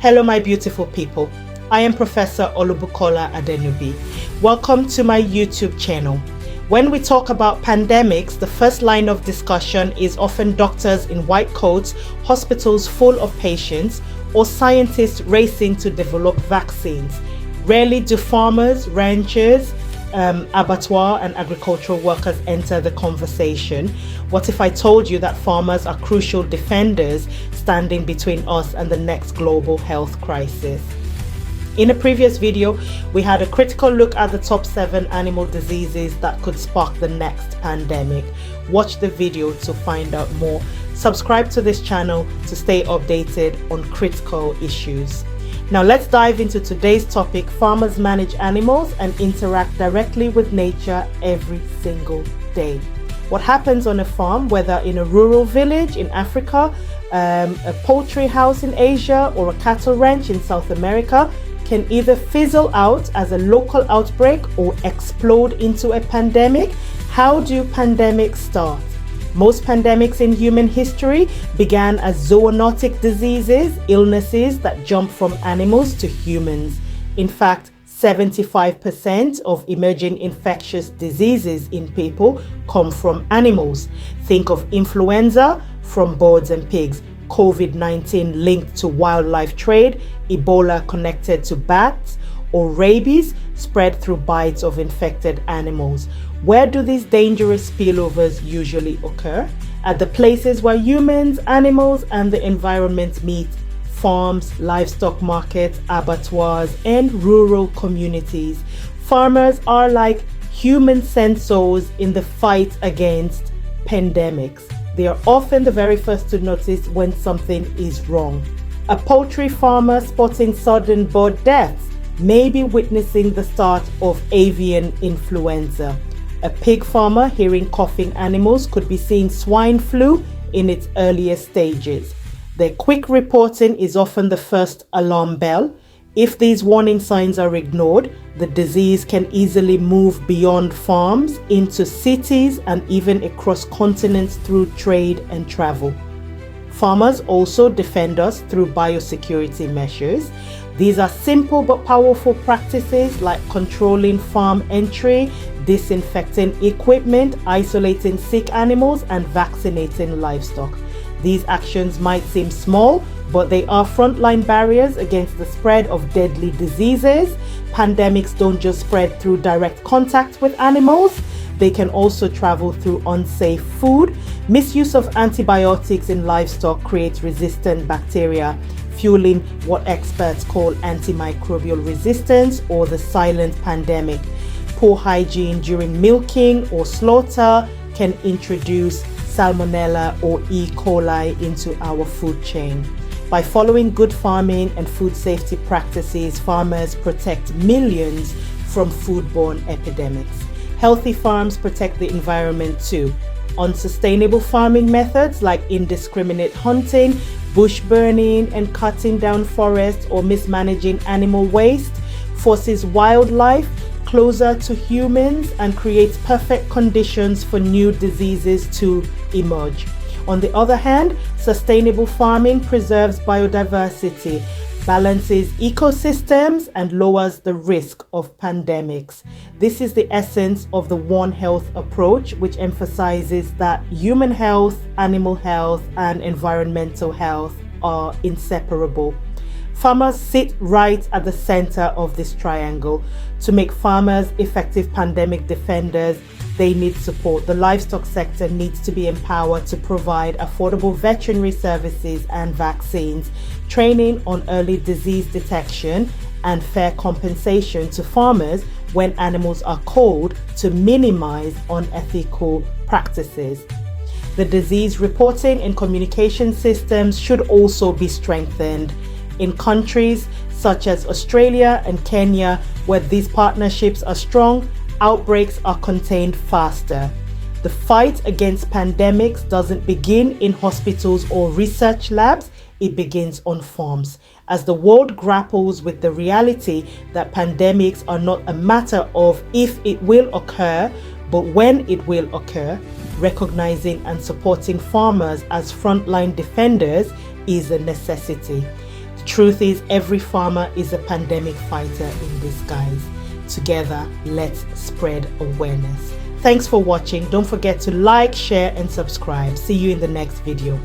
Hello, my beautiful people. I am Professor Olubukola Adenubi. Welcome to my YouTube channel. When we talk about pandemics, the first line of discussion is often doctors in white coats, hospitals full of patients, or scientists racing to develop vaccines. Rarely do farmers, ranchers, abattoir and agricultural workers enter the conversation. What if I told you that farmers are crucial defenders standing between us and the next global health crisis? In a previous video, we had a critical look at the top 7 animal diseases that could spark the next pandemic. Watch the video to find out more. Subscribe to this channel to stay updated on critical issues. Now let's dive into today's topic. Farmers manage animals and interact directly with nature every single day. What happens on a farm, whether in a rural village in Africa, a poultry house in Asia, or a cattle ranch in South America, can either fizzle out as a local outbreak or explode into a pandemic. How do pandemics start? Most pandemics in human history began as zoonotic diseases, illnesses that jump from animals to humans. In fact, 75% of emerging infectious diseases in people come from animals. Think of influenza from birds and pigs, COVID-19 linked to wildlife trade, Ebola connected to bats, or rabies spread through bites of infected animals. Where do these dangerous spillovers usually occur? At the places where humans, animals, and the environment meet: farms, livestock markets, abattoirs, and rural communities. Farmers are like human sensors in the fight against pandemics. They are often the very first to notice when something is wrong. A poultry farmer spotting sudden bird deaths may be witnessing the start of avian influenza. A pig farmer hearing coughing animals could be seeing swine flu in its earliest stages. Their quick reporting is often the first alarm bell. If these warning signs are ignored, the disease can easily move beyond farms into cities and even across continents through trade and travel. Farmers also defend us through biosecurity measures. These are simple but powerful practices like controlling farm entry, disinfecting equipment, isolating sick animals, and vaccinating livestock. These actions might seem small, but they are frontline barriers against the spread of deadly diseases. Pandemics don't just spread through direct contact with animals. They can also travel through unsafe food. Misuse of antibiotics in livestock creates resistant bacteria, fueling what experts call antimicrobial resistance or the silent pandemic. Poor hygiene during milking or slaughter can introduce Salmonella or E. coli into our food chain. By following good farming and food safety practices, farmers protect millions from foodborne epidemics. Healthy farms protect the environment too. Unsustainable farming methods like indiscriminate hunting, bush burning, and cutting down forests or mismanaging animal waste forces wildlife closer to humans and creates perfect conditions for new diseases to emerge. On the other hand, sustainable farming preserves biodiversity, balances ecosystems, and lowers the risk of pandemics. This is the essence of the One Health approach, which emphasizes that human health, animal health, and environmental health are inseparable. Farmers sit right at the center of this triangle. To make farmers effective pandemic defenders, they need support. The livestock sector needs to be empowered to provide affordable veterinary services and vaccines, training on early disease detection, and fair compensation to farmers when animals are culled to minimize unethical practices. The disease reporting and communication systems should also be strengthened. In countries such as Australia and Kenya, where these partnerships are strong, outbreaks are contained faster. The fight against pandemics doesn't begin in hospitals or research labs, it begins on farms. As the world grapples with the reality that pandemics are not a matter of if it will occur, but when it will occur, recognizing and supporting farmers as frontline defenders is a necessity. The truth is, every farmer is a pandemic fighter in disguise. Together, let's spread awareness. Thanks for watching. Don't forget to like, share, and subscribe. See you in the next video.